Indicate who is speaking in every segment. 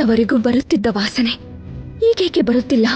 Speaker 1: ಇಲ್ಲಿಯವರೆಗೂ ಬರುತ್ತಿದ್ದ ವಾಸನೆ ಈಗೇಕೆ ಬರುತ್ತಿಲ್ಲ?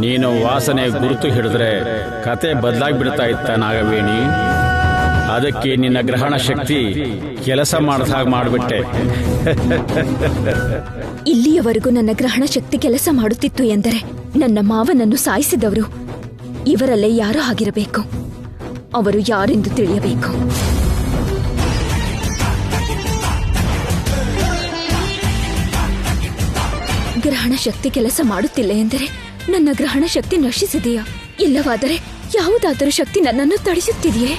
Speaker 2: ನೀನು ವಾಸನೆ ಗುರುತು ಹಿಡಿದ್ರೆ ಕತೆ ಬದಲಾಗ್ಬಿಡ್ತಾ ಇತ್ತ ನಾಗವೇಣಿ. ಅದಕ್ಕೆ ನಿನ್ನ ಗ್ರಹಣ ಶಕ್ತಿ ಕೆಲಸ ಮಾಡಿದ ಹಾಗೆ ಮಾಡಿಬಿಟ್ಟೆ.
Speaker 1: ಇಲ್ಲಿಯವರೆಗೂ ನನ್ನ ಗ್ರಹಣ ಶಕ್ತಿ ಕೆಲಸ ಮಾಡುತ್ತಿತ್ತು ಎಂದರೆ ನನ್ನ ಮಾವನನ್ನು ಸಾಯಿಸಿದವರು ಇವರಲ್ಲೇ ಯಾರೋ ಆಗಿರಬೇಕು. ಅವರು ಯಾರೆಂದು ತಿಳಿಯಬೇಕು. ಗ್ರಹಣ ಶಕ್ತಿ ಕೆಲಸ ಮಾಡುತ್ತಿಲ್ಲ ಎಂದರೆ ನನ್ನ ಗ್ರಹಣ ಶಕ್ತಿ ನಶಿಸಿದೆಯಾ? ಇಲ್ಲವಾದರೆ ಯಾವುದಾದರೂ ಶಕ್ತಿ ನನ್ನನ್ನು ತಡಿಸುತ್ತಿದೆಯೇ?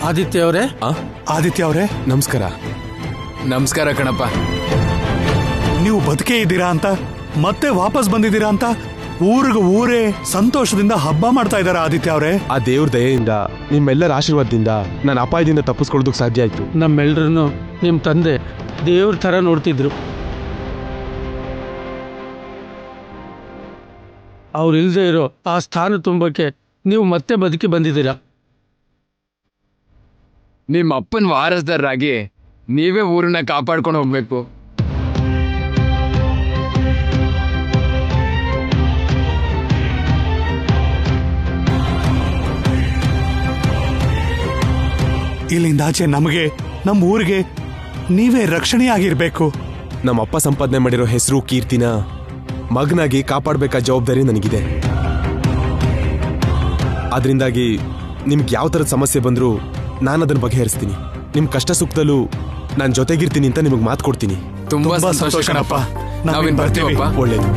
Speaker 3: ಆದಿತ್ಯ ಅವರೇ
Speaker 4: ನಮಸ್ಕಾರ.
Speaker 5: ನಮಸ್ಕಾರ ಕಣಪ್ಪ.
Speaker 3: ನೀವು ಬದುಕೇ ಇದ್ದೀರಾ ಅಂತ, ಮತ್ತೆ ವಾಪಸ್ ಬಂದಿದ್ದೀರಾ ಅಂತ ಊರೇ ಸಂತೋಷದಿಂದ ಹಬ್ಬ ಮಾಡ್ತಾ ಇದ್ದಾರೆ ಆದಿತ್ಯ ಅವರೇ.
Speaker 4: ಆ ದೇವ್ರ ದಯೆಯಿಂದ ನಿಮ್ಮೆಲ್ಲರ ಆಶೀರ್ವಾದದಿಂದ ನಾನು ಅಪಾಯದಿಂದ ತಪ್ಪಿಸ್ಕೊಳ್ಳೋದಕ್ಕೆ ಸಾಧ್ಯ ಆಯ್ತು.
Speaker 6: ನಮ್ಮೆಲ್ಲರನ್ನು ನಿಮ್ಮ ತಂದೆ ದೇವ್ರ ಥರ ನೋಡ್ತಿದ್ರು. ಅವ್ರು ಇಲ್ಲದೆ ಇರೋ ಆ ಸ್ಥಾನ ತುಂಬಕ್ಕೆ ನೀವು ಮತ್ತೆ ಬದುಕಿ ಬಂದಿದ್ದೀರಾ.
Speaker 5: ನಿಮ್ಮ ಅಪ್ಪನ ವಾರಸ್ದಾರರಾಗಿ ನೀವೇ ಊರನ್ನ ಕಾಪಾಡ್ಕೊಂಡು ಹೋಗ್ಬೇಕು.
Speaker 3: ಇಲ್ಲಿಂದ ಆಚೆ ನಮಗೆ, ನಮ್ಮ ಊರಿಗೆ ನೀವೇ ರಕ್ಷಣೆಯಾಗಿರ್ಬೇಕು.
Speaker 4: ನಮ್ಮಪ್ಪ ಸಂಪಾದನೆ ಮಾಡಿರೋ ಹೆಸರು ಕೀರ್ತಿನ ಮಗನಾಗಿ ಕಾಪಾಡಬೇಕಾದ ಜವಾಬ್ದಾರಿ ನನಗಿದೆ. ಅದರಿಂದಾಗಿ ನಿಮ್ಗೆ ಯಾವ ಥರದ ಸಮಸ್ಯೆ ಬಂದರೂ ನಾನು ಅದನ್ನು ಬಗೆಹರಿಸ್ತೀನಿ. ನಿಮ್ಮ ಕಷ್ಟ ಸುಖದಲ್ಲೂ ನಾನು ಜೊತೆಗಿರ್ತೀನಿ ಅಂತ ನಿಮಗೆ ಮಾತು ಕೊಡ್ತೀನಿ.
Speaker 5: ತುಂಬಾ ಸಂತೋಷ ಕಣಪ್ಪ. ನಾವೇನ್ ಬರ್ತೀವಪ್ಪ.
Speaker 4: ಒಳ್ಳೇದು.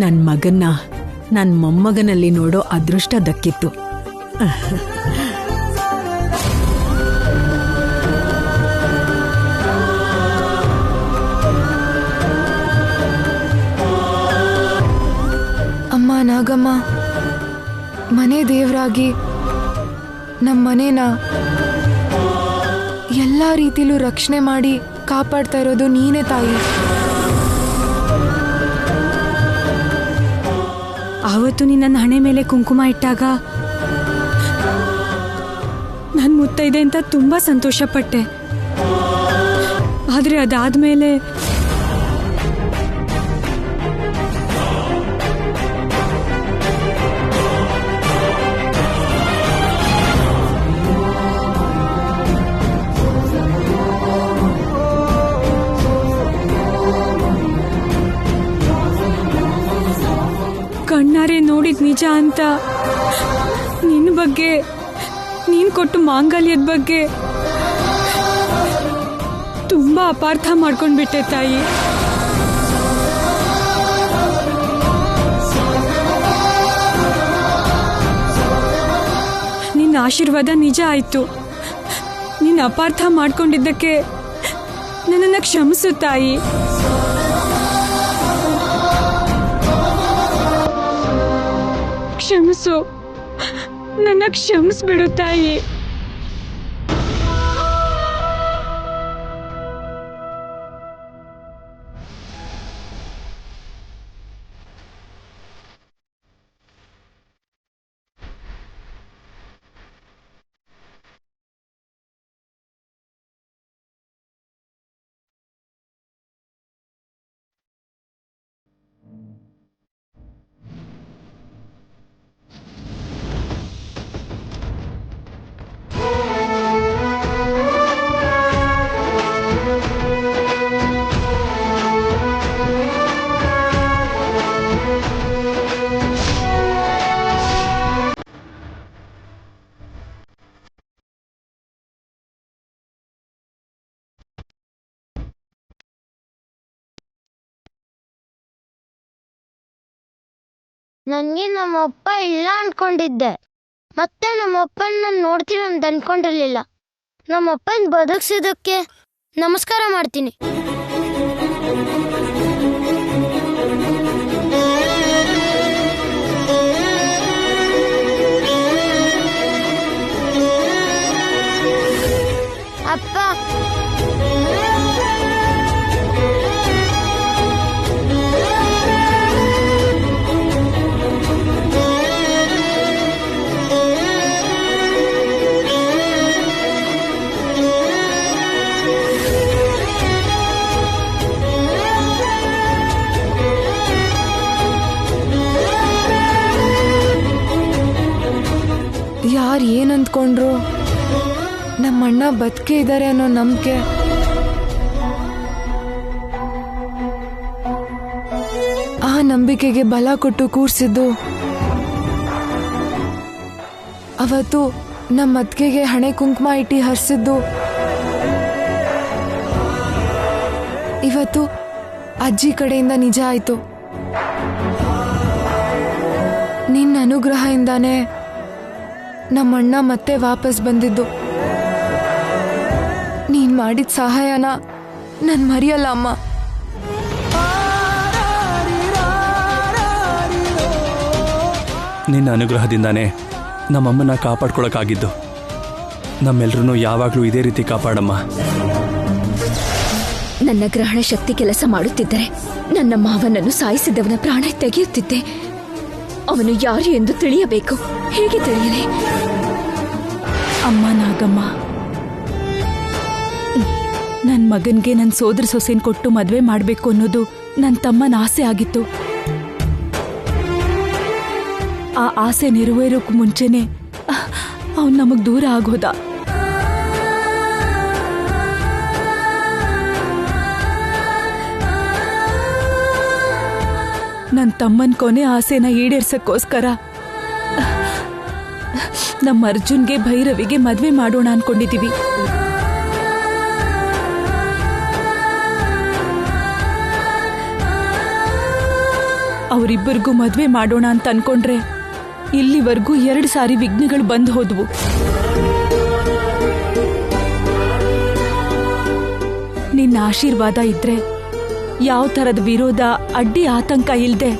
Speaker 7: ನನ್ನ ಮಗನ್ನ ನನ್ನ ಮೊಮ್ಮಗನಲ್ಲಿ ನೋಡೋ ಅದೃಷ್ಟ ದಕ್ಕಿತ್ತು.
Speaker 8: ಅಮ್ಮ ನಾಗಮ್ಮ, ಮನೆ ದೇವರಾಗಿ ನಮ್ಮ ಮನೇನ ಎಲ್ಲ ರೀತಿಲೂ ರಕ್ಷಣೆ ಮಾಡಿ ಕಾಪಾಡ್ತಾ ಇರೋದು ನೀನೇ ತಾಯಿ.
Speaker 7: ಆವತ್ತು ನೀ ನನ್ನ ಹಣೆ ಮೇಲೆ ಕುಂಕುಮ ಇಟ್ಟಾಗ ನಾನು ಮುತ್ತೈದೆ ಅಂತ ತುಂಬಾ ಸಂತೋಷಪಟ್ಟೆ. ಆದ್ರೆ ಅದಾದ್ಮೇಲೆ ಕಣ್ಣಾರೆ ನೋಡಿದ್ ನಿಜ ಅಂತ ನಿನ್ನ ಬಗ್ಗೆ, ನೀನ್ ಕೊಟ್ಟು ಮಾಂಗಲ್ಯದ ಬಗ್ಗೆ ತುಂಬಾ ಅಪಾರ್ಥ ಮಾಡ್ಕೊಂಡ್ಬಿಟ್ಟೆ ತಾಯಿ. ನಿನ್ನ ಆಶೀರ್ವಾದ ನಿಜ ಆಯ್ತು. ನೀನ್ ಅಪಾರ್ಥ ಮಾಡ್ಕೊಂಡಿದ್ದಕ್ಕೆ ನನ್ನನ್ನು ಕ್ಷಮಿಸು ತಾಯಿ. ಕ್ಷಮಿಸು, ನನ್ನ ಕ್ಷಮಿಸ್ಬಿಡು ತಾಯಿ.
Speaker 9: ನನಗೆ ನಮ್ಮಪ್ಪ ಇಲ್ಲ ಅನ್ಕೊಂಡಿದ್ದೆ. ಮತ್ತೆ ನಮ್ಮಪ್ಪನ ನಾನು ನೋಡ್ತೀನಿ ಅಂತ ಅನ್ಕೊಂಡಿರ್ಲಿಲ್ಲ. ನಮ್ಮಪ್ಪನ ಬದುಕಿಸಿದಕ್ಕೆ ನಮಸ್ಕಾರ ಮಾಡ್ತೀನಿ. ಅಪ್ಪ,
Speaker 8: ಯಾರು ಏನಂದ್ಕೊಂಡ್ರು ನಮ್ಮಣ್ಣ ಬದುಕೆ ಇದ್ದಾರೆ ಅನ್ನೋ ನಂಬಿಕೆ ಆ ನಂಬಿಕೆಗೆ ಬಲ ಕೊಟ್ಟು ಕೂರ್ಸಿದ್ದು ಅವತ್ತು ನಮ್ಮ ಅತ್ತಿಗೆಗೆ ಹಣೆ ಕುಂಕುಮ ಇಟ್ಟಿ ಹರಿಸಿದ್ದು ಇವತ್ತು ಅಜ್ಜಿ ಕಡೆಯಿಂದ ನಿಜ ಆಯ್ತು. ನಿನ್ನ ಅನುಗ್ರಹದಿಂದಾನೇ ನಮ್ಮಣ್ಣ ಮತ್ತೆ ವಾಪಸ್ ಬಂದಿದ್ದು. ನೀನ್ ಮಾಡಿದ ಸಹಾಯನ ನಾನು ಮರೆಯಲ್ಲ ಅಮ್ಮ.
Speaker 10: ನಿನ್ನ ಅನುಗ್ರಹದಿಂದಾನೇ ನಮ್ಮಮ್ಮನ ಕಾಪಾಡ್ಕೊಳಕ್ಕಾಗಿದ್ದು. ನಮ್ಮೆಲ್ರೂ ಯಾವಾಗಲೂ ಇದೇ ರೀತಿ ಕಾಪಾಡಮ್ಮ.
Speaker 1: ನನ್ನ ಗ್ರಹಣ ಶಕ್ತಿ ಕೆಲಸ ಮಾಡುತ್ತಿದ್ದರೆ ನನ್ನ ಮಾವನನ್ನು ಸಾಯಿಸಿದವನ ಪ್ರಾಣ ತೆಗೆಯುತ್ತಿದ್ದೆ. ಅವನು ಯಾರು ಎಂದು ತಿಳಿಯಬೇಕು. ಹೇಗೆ ತಿಳಿಯಲಿ?
Speaker 7: ಅಮ್ಮ ನಾಗಮ್ಮ, ನನ್ನ ಮಗನ್ಗೆ ನನ್ನ ಸೋದರ ಸೊಸೆನ್ ಕೊಟ್ಟು ಮದುವೆ ಮಾಡಬೇಕು ಅನ್ನೋದು ನನ್ನ ತಮ್ಮನ ಆಸೆ ಆಗಿತ್ತು. ಆ ಆಸೆ ನೆರವೇರೋಕ್ ಮುಂಚೆನೆ ಅವನು ನಮಗ್ ದೂರ ಆಗೋದ. ನನ್ನ ತಮ್ಮನ ಕೊನೆ ಆಸೆನ ಈಡೇರ್ಸಕ್ಕೋಸ್ಕರ ನಮ್ಮ ಅರ್ಜುನ್ಗೆ ಭೈರವಿಗೆ ಮದ್ವೆ ಮಾಡೋಣ ಅನ್ಕೊಂಡಿದೀವಿ. ಅವರಿಬ್ಬರಿಗೂ ಮದ್ವೆ ಮಾಡೋಣ ಅಂತ ಅನ್ಕೊಂಡ್ರೆ ಇಲ್ಲಿವರೆಗೂ 2 ಸಾರಿ ವಿಘ್ನಗಳು ಬಂದು ಹೋದ್ವು. ನಿನ್ನ ಆಶೀರ್ವಾದ ಇದ್ರೆ ಯಾವ ತರದ ವಿರೋಧ ಅಡ್ಡಿ ಆತಂಕ ಇಲ್ದೆ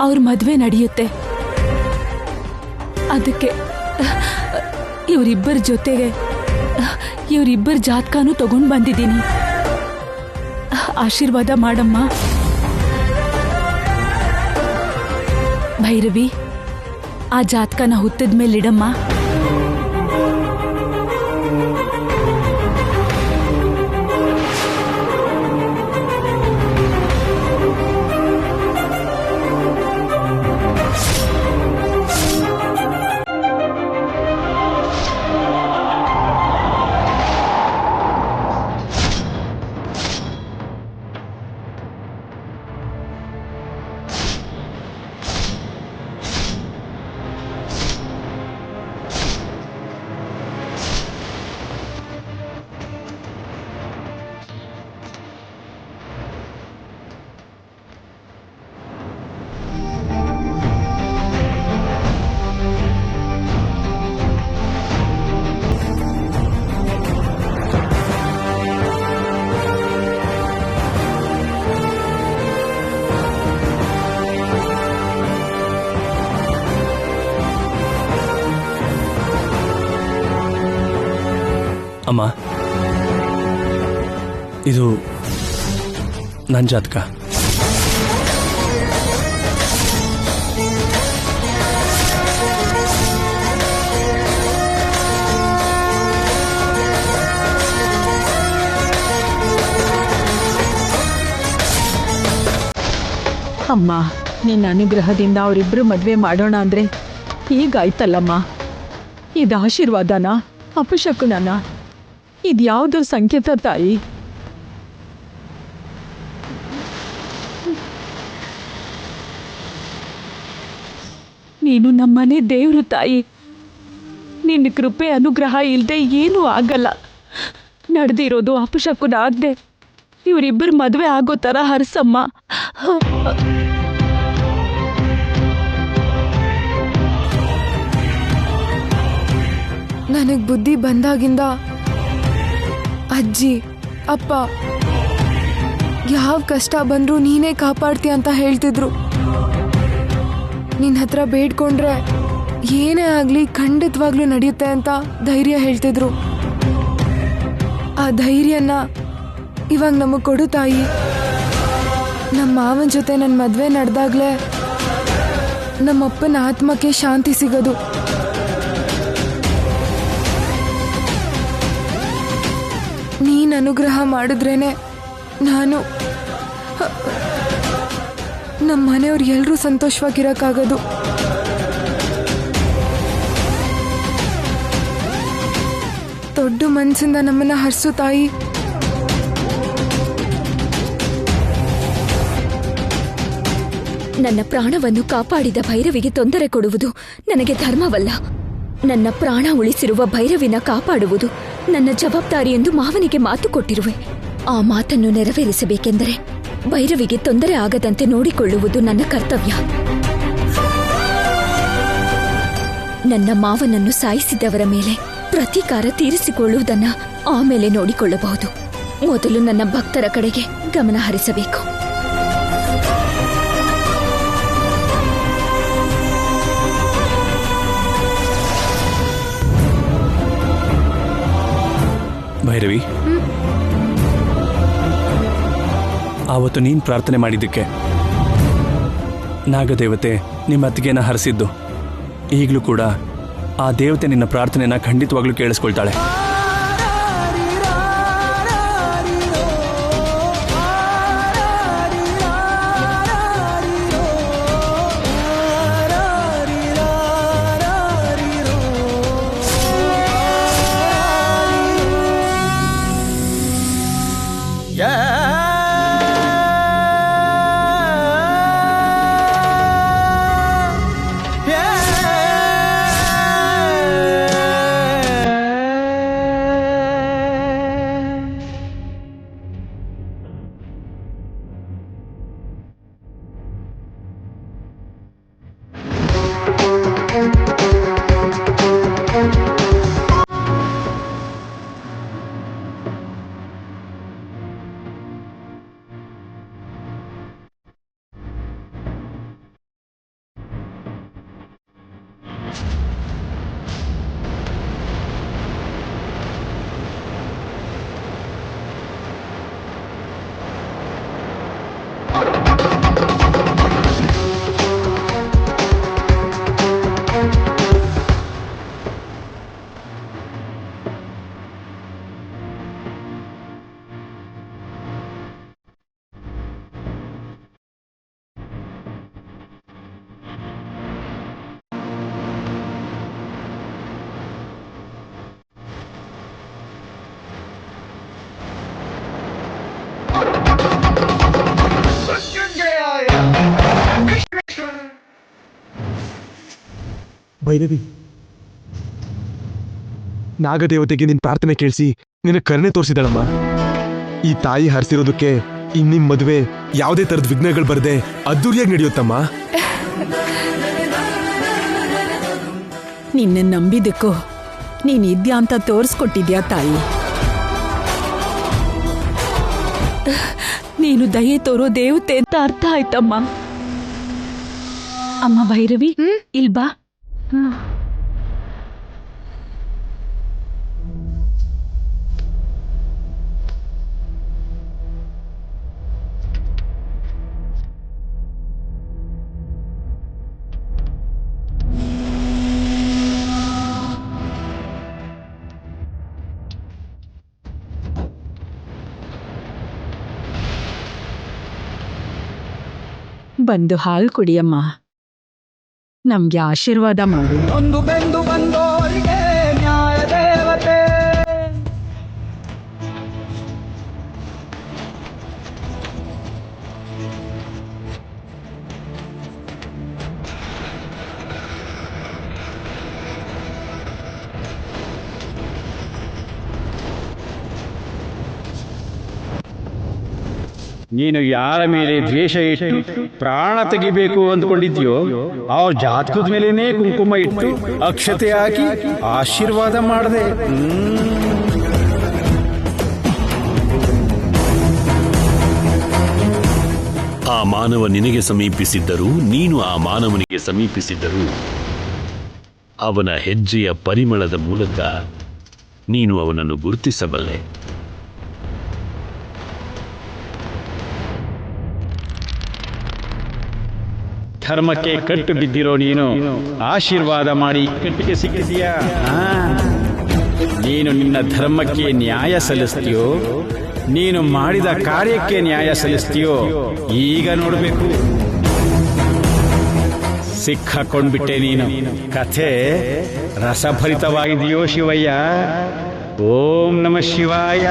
Speaker 7: ಅವ್ರ ಮದ್ವೆ ನಡೆಯುತ್ತೆ. ಅದಕ್ಕೆ ಇವರಿಬ್ಬರ ಜೊತೆಗೆ ಇವರಿಬ್ಬರ ಜಾತಕನೂ ತಗೊಂಡು ಬಂದಿದ್ದೀನಿ. ಆಶೀರ್ವಾದ ಮಾಡಮ್ಮ. ಭೈರವಿ, ಆ ಜಾತಕನ ಹುತ್ತದ ಮೇಲಿಡಮ್ಮ.
Speaker 10: ಅಮ್ಮ, ಇದು ನನ್ನ ಜಾತಕ.
Speaker 7: ಅಮ್ಮ, ನಿನ್ನ ಅನುಗ್ರಹದಿಂದ ಅವರಿಬ್ರು ಮದ್ವೆ ಮಾಡೋಣ ಅಂದ್ರೆ ಹೀಗಾಯ್ತಲ್ಲಮ್ಮ. ಇದು ಆಶೀರ್ವಾದನ ಅಪಶಕುನನ? ಇದ್ಯಾವುದೋ ಸಂಕೇತ ತಾಯಿ. ನೀನು ನಮ್ಮನೆ ದೇವ್ರು ತಾಯಿ. ನಿನ್ನ ಕೃಪೆ ಅನುಗ್ರಹ ಇಲ್ಲದೆ ಏನೂ ಆಗಲ್ಲ. ನಡೆದಿರೋದು ಅಪಶಕುನ ಆಗದೆ ಇವರಿಬ್ಬರು ಮದುವೆ ಆಗೋ ಥರ ಹರಸಮ್ಮ.
Speaker 8: ನನಗ್ ಬುದ್ಧಿ ಬಂದಾಗಿಂದ ಅಜ್ಜಿ ಅಪ್ಪ ಯಾವ ಕಷ್ಟ ಬಂದ್ರೂ ನೀನೇ ಕಾಪಾಡ್ತೀಯ ಅಂತ ಹೇಳ್ತಿದ್ರು. ನಿನ್ನ ಹತ್ರ ಬೇಡ್ಕೊಂಡ್ರೆ ಏನೇ ಆಗ್ಲಿ ಖಂಡಿತವಾಗ್ಲೂ ನಡೆಯುತ್ತೆ ಅಂತ ಧೈರ್ಯ ಹೇಳ್ತಿದ್ರು. ಆ ಧೈರ್ಯನ ಇವಾಗ ನಮಗ್ ಕೊಡು ತಾಯಿ. ನಮ್ಮ ಮಾವನ ಜೊತೆ ನನ್ನ ಮದ್ವೆ ನಡೆದಾಗ್ಲೇ ನಮ್ಮಪ್ಪನ ಆತ್ಮಕ್ಕೆ ಶಾಂತಿ ಸಿಗೋದು. ನೀನ್ ಅನುಗ್ರಹ ಮಾಡಿದ್ರೇನೆ ನಾನು ನಮ್ಮ ಮನೆಯವ್ರು ಎಲ್ಲರೂ ಸಂತೋಷವಾಗಿರೋಕ್ಕಾಗೋದು. ದೊಡ್ಡ ಮನ್ಸಿಂದ ನಮ್ಮನ್ನ ಹರ್ಸು ತಾಯಿ.
Speaker 1: ನನ್ನ ಪ್ರಾಣವನ್ನು ಕಾಪಾಡಿದ ಭೈರವಿಗೆ ತೊಂದರೆ ಕೊಡುವುದು ನನಗೆ ಧರ್ಮವಲ್ಲ. ನನ್ನ ಪ್ರಾಣ ಉಳಿಸಿರುವ ಭೈರವಿನ ಕಾಪಾಡುವುದು ನನ್ನ ಜವಾಬ್ದಾರಿ ಎಂದು ಮಾವನಿಗೆ ಮಾತು ಕೊಟ್ಟಿರುವೆ. ಆ ಮಾತನ್ನು ನೆರವೇರಿಸಬೇಕೆಂದರೆ ಭೈರವಿಗೆ ತೊಂದರೆ ಆಗದಂತೆ ನೋಡಿಕೊಳ್ಳುವುದು ನನ್ನ ಕರ್ತವ್ಯ. ನನ್ನ ಮಾವನನ್ನು ಸಾಯಿಸಿದವರ ಮೇಲೆ ಪ್ರತೀಕಾರ ತೀರಿಸಿಕೊಳ್ಳುವುದನ್ನ ಆಮೇಲೆ ನೋಡಿಕೊಳ್ಳಬಹುದು. ಮೊದಲು ನನ್ನ ಭಕ್ತರ ಕಡೆಗೆ ಗಮನ ಹರಿಸಬೇಕು.
Speaker 10: ಭೈರವಿ, ಆವತ್ತು ನೀನು ಪ್ರಾರ್ಥನೆ ಮಾಡಿದ್ದಕ್ಕೆ ನಾಗದೇವತೆ ನಿಮ್ಮ ಅತ್ತಿಗೆನ ಹರಿಸಿದ್ದು. ಈಗಲೂ ಕೂಡ ಆ ದೇವತೆ ನಿನ್ನ ಪ್ರಾರ್ಥನೆನ ಖಂಡಿತವಾಗ್ಲೂ ಕೇಳಿಸ್ಕೊಳ್ತಾಳೆ.
Speaker 4: ಭೈರವಿ, ನಾಗದೇವತೆಗೆ ನಿನ್ ಪ್ರಾರ್ಥನೆ ಕೇಳಿಸಿ ನಿನ್ನ ಕರುಣೆ ತೋರಿಸಿದಳಮ್ಮ. ಈ ತಾಯಿ ಹರಿಸಿರೋದಕ್ಕೆ ನಿಮ್ ಮದುವೆ ಯಾವುದೇ ತರದ ವಿಘ್ನಗಳು ಬರದೆ ಅದ್ದೂರಿಯಾಗಿ ನಡೆಯುತ್ತಮ್ಮ.
Speaker 11: ನಿನ್ನ ನಂಬಿದಕ್ಕೂ ನೀನ್ ಇದ್ಯಾ ಅಂತ ತೋರಿಸ್ಕೊಟ್ಟಿದ್ಯಾ ತಾಯಿ. ನೀನು ದಯೆ ತೋರೋ ದೇವತೆ ಅಂತ ಅರ್ಥ ಆಯ್ತಮ್ಮ. ಅಮ್ಮ ಭೈರವಿ, ಇಲ್ಬಾ. ಬಂದು ಹಾಲು ಕುಡಿಯಮ್ಮ, ನಮ್ಗೆ ಆಶೀರ್ವಾದ ಮಾಡು.
Speaker 6: ಒಂದು ಬೆಂದು ಬಂದೋರಿಗೆ ನ್ಯಾಯ ದೇವತೆ.
Speaker 2: ನೀನು ಯಾರ ಮೇಲೆ ದ್ವೇಷ ಇಟ್ಟು ಪ್ರಾಣ ತೆಗಿಬೇಕು ಅಂದ್ಕೊಂಡಿದ್ಯೋ ಅವ್ರ ಜಾತಕದ ಮೇಲೇನೆ ಕುಂಕುಮ ಇಟ್ಟು ಅಕ್ಷತೆ ಹಾಕಿ ಆಶೀರ್ವಾದ ಮಾಡದೆ.
Speaker 12: ಆ ಮಾನವ ನಿನಗೆ ಸಮೀಪಿಸಿದ್ದರೂ ನೀನು ಆ ಮಾನವನಿಗೆ ಸಮೀಪಿಸಿದ್ದರೂ ಅವನ ಹೆಜ್ಜೆಯ ಪರಿಮಳದ ಮೂಲಕ ನೀನು ಅವನನ್ನು ಗುರುತಿಸಬಲ್ಲೆ.
Speaker 2: ಧರ್ಮಕ್ಕೆ ಕಟ್ಟು ಬಿದ್ದಿರೋ ನೀನು ಆಶೀರ್ವಾದ ಮಾಡಿ ಕಟ್ಟಿಗೆ ಸಿಕ್ಕಿದೀಯಾ? ನೀನು ನಿನ್ನ ಧರ್ಮಕ್ಕೆ ನ್ಯಾಯ ಸಲ್ಲಿಸ್ತೀಯೋ, ನೀನು ಮಾಡಿದ ಕಾರ್ಯಕ್ಕೆ ನ್ಯಾಯ ಸಲ್ಲಿಸ್ತೀಯೋ ಈಗ ನೋಡಬೇಕು. ಸಿಕ್ಕಾಕೊಂಡ್ಬಿಟ್ಟೆ ನೀನು. ಕಥೆ ರಸಭರಿತವಾಗಿದೆಯೋ ಶಿವಯ್ಯ? ಓಂ ನಮಃ ಶಿವಾಯ.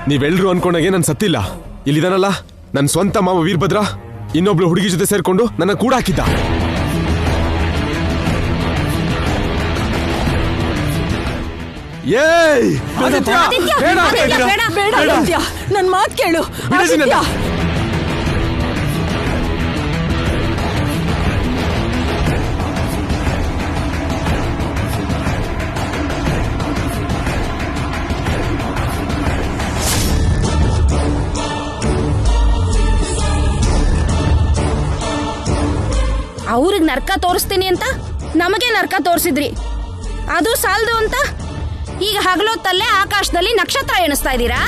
Speaker 4: ನೀವೆಲ್ರೂ ಅನ್ಕೊಂಡಾಗೆ ನಾನು ಸತ್ತಿಲ್ಲ. ಇಲ್ಲಿದಾನಲ್ಲ ನನ್ನ ಸ್ವಂತ ಮಾವ ವೀರಭದ್ರ ಇನ್ನೊಬ್ಳು ಹುಡುಗಿ ಜೊತೆ ಸೇರ್ಕೊಂಡು ನನ್ನ ಕೂಡ ಹಾಕಿದ್ದ. ಏಯ್!
Speaker 11: ನನ್ ಮಾತ್ ಕೇಳು.
Speaker 4: ಬಿಡಿಸಿ ನನ್ನ.
Speaker 1: ಅವ್ರಿಗೆ ನರ್ಕ ತೋರಿಸ್ತೀನಿ ಅಂತ ನಮಗೆ ನರ್ಕ ತೋರಿಸಿದ್ರಿ. ಅದು ಸಾಲದು ಅಂತ ಈಗ ಹಗಲೊತ್ತಲ್ಲೇ ಆಕಾಶದಲ್ಲಿ ನಕ್ಷತ್ರ ಎಣಿಸ್ತಾ ಇದ್ದೀರಾ?